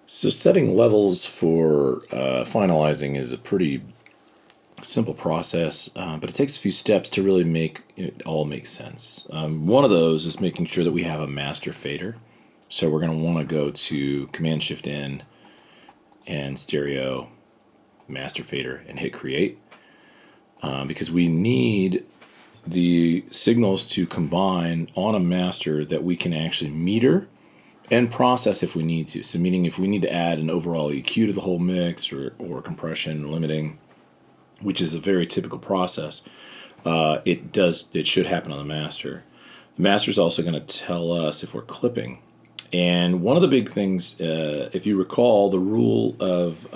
So setting levels for finalizing is a pretty simple process, but it takes a few steps to really make it all make sense. One of those is making sure that we have a master fader. So we're going to want to go to Command Shift N and stereo master fader and hit create because we need the signals to combine on a master that we can actually meter and process if we need to. So meaning if we need to add an overall EQ to the whole mix or compression, limiting, which is a very typical process, it should happen on the master. The master is also going to tell us if we're clipping. And one of the big things, if you recall, the rule of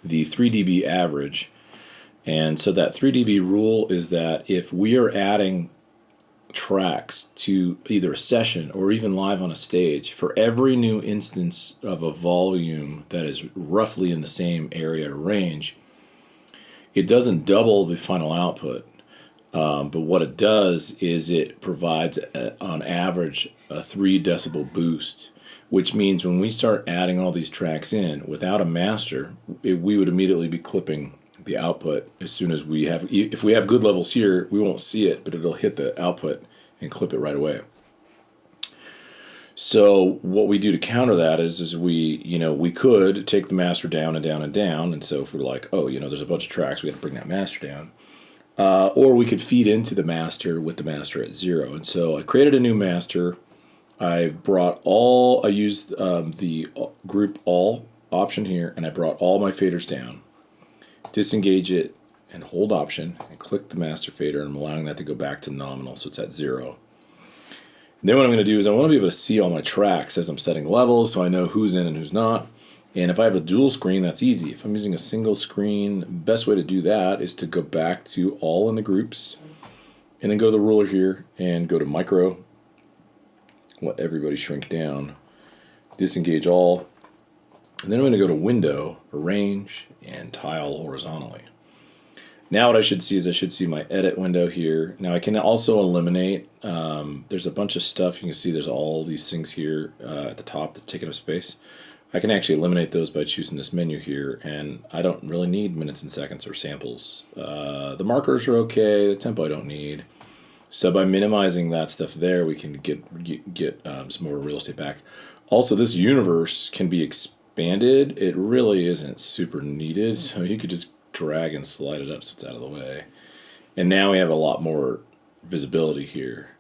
the 3 dB average, and so that 3 dB rule is that if we are adding tracks to either a session or even live on a stage, for every new instance of a volume that is roughly in the same area or range, it doesn't double the final output. But what it does is it provides, on average, a 3 decibel boost, which means when we start adding all these tracks in without a master, we would immediately be clipping the output as soon as we have. If we have good levels here, we won't see it, but it'll hit the output and clip it right away. So what we do to counter that is we could take the master down and down and down, and so if we're like, oh, there's a bunch of tracks, we got to bring that master down. Or we could feed into the master with the master at 0. And so I created a new master. I used the group all option here, and I brought all my faders down. Disengage it and hold option and click the master fader, and I'm allowing that to go back to nominal, so it's at 0. And then what I'm going to do is I want to be able to see all my tracks as I'm setting levels, so I know who's in and who's not. And if I have a dual screen, that's easy. If I'm using a single screen, the best way to do that is to go back to all in the groups, and then go to the ruler here and go to micro, let everybody shrink down, disengage all, and then I'm going to go to window, arrange, and tile horizontally. Now what I should see is I should see my edit window here. Now I can also eliminate, there's a bunch of stuff, you can see there's all these things here at the top that's taking up space. I can actually eliminate those by choosing this menu here, and I don't really need minutes and seconds or samples. The markers are okay, the tempo I don't need. So by minimizing that stuff there, we can get some more real estate back. Also, this universe can be expanded. It really isn't super needed, so you could just drag and slide it up so it's out of the way. And now we have a lot more visibility here.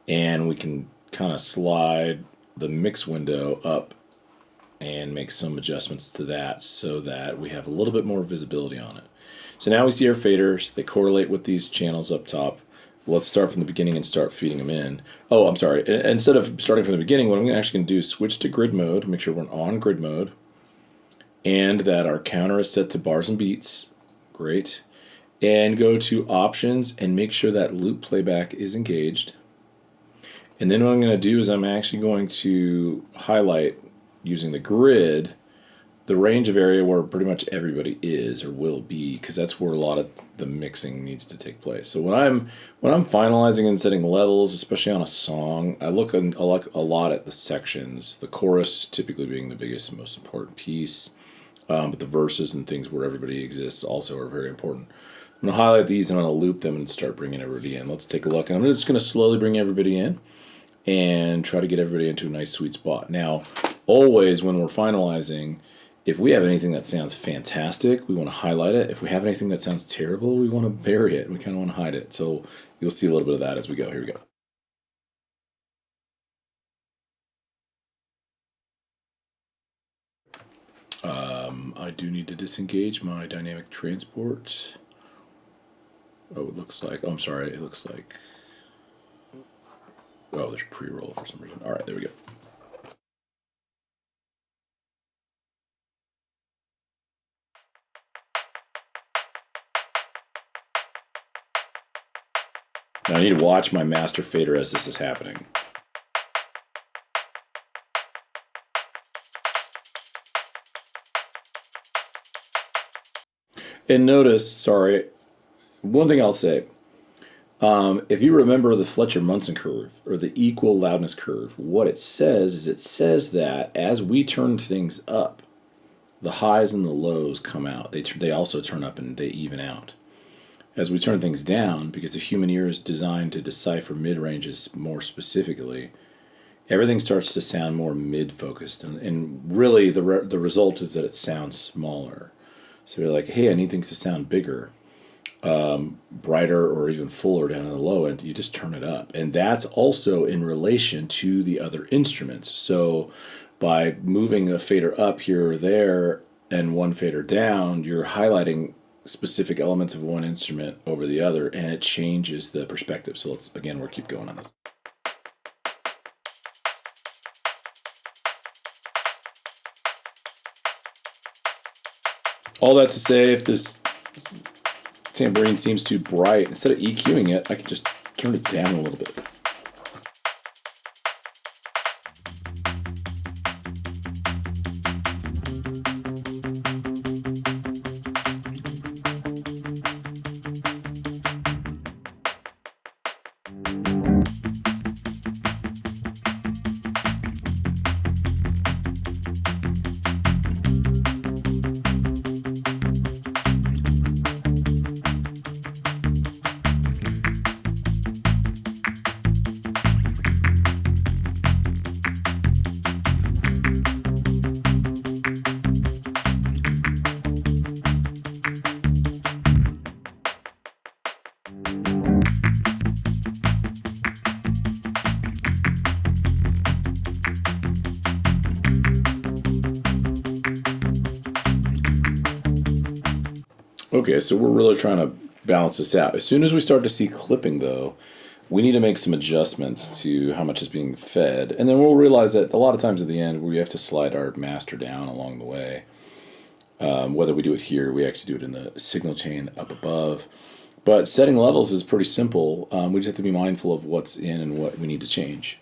And we can kind of slide the mix window up and make some adjustments to that so that we have a little bit more visibility on it. So now we see our faders. They correlate with these channels up top. Let's start from the beginning and start feeding them in. Oh, I'm sorry. Instead of starting from the beginning, what I'm actually going to do is switch to grid mode, make sure we're on grid mode, and that our counter is set to bars and beats. Great. And go to options and make sure that loop playback is engaged. And then what I'm going to do is I'm actually going to highlight, using the grid, the range of area where pretty much everybody is or will be, because that's where a lot of the mixing needs to take place. So when I'm finalizing and setting levels, especially on a song, I look a lot at the sections. The chorus typically being the biggest and most important piece, but the verses and things where everybody exists also are very important. I'm going to highlight these and I'm going to loop them and start bringing everybody in. Let's take a look. And I'm just going to slowly bring everybody in and try to get everybody into a nice sweet spot. Now, always when we're finalizing, if we have anything that sounds fantastic, we want to highlight it. If we have anything that sounds terrible, we want to bury it. We kind of want to hide it. So you'll see a little bit of that as we go. Here we go. I do need to disengage my dynamic transport. Oh, it looks like, oh, I'm sorry, it looks like, oh, there's pre-roll for some reason. All right, there we go. Now I need to watch my master fader as this is happening. And notice, sorry, one thing I'll say, If you remember the Fletcher-Munson curve or the equal loudness curve, what it says is it says that as we turn things up, the highs and the lows come out. They also turn up and they even out. As we turn things down, because the human ear is designed to decipher mid-ranges more specifically, everything starts to sound more mid-focused. And really, the result is that it sounds smaller. So you're like, hey, I need things to sound bigger, brighter, or even fuller down in the low end. You just turn it up. And that's also in relation to the other instruments. So by moving a fader up here or there and one fader down, you're highlighting specific elements of one instrument over the other, and it changes the perspective. So we'll keep going on this. All that to say, if this tambourine seems too bright, instead of EQing it, I can just turn it down a little bit. Okay, so we're really trying to balance this out. As soon as we start to see clipping, though, we need to make some adjustments to how much is being fed. And then we'll realize that a lot of times at the end, we have to slide our master down along the way. Whether we do it here, we actually do it in the signal chain up above. But setting levels is pretty simple. We just have to be mindful of what's in and what we need to change.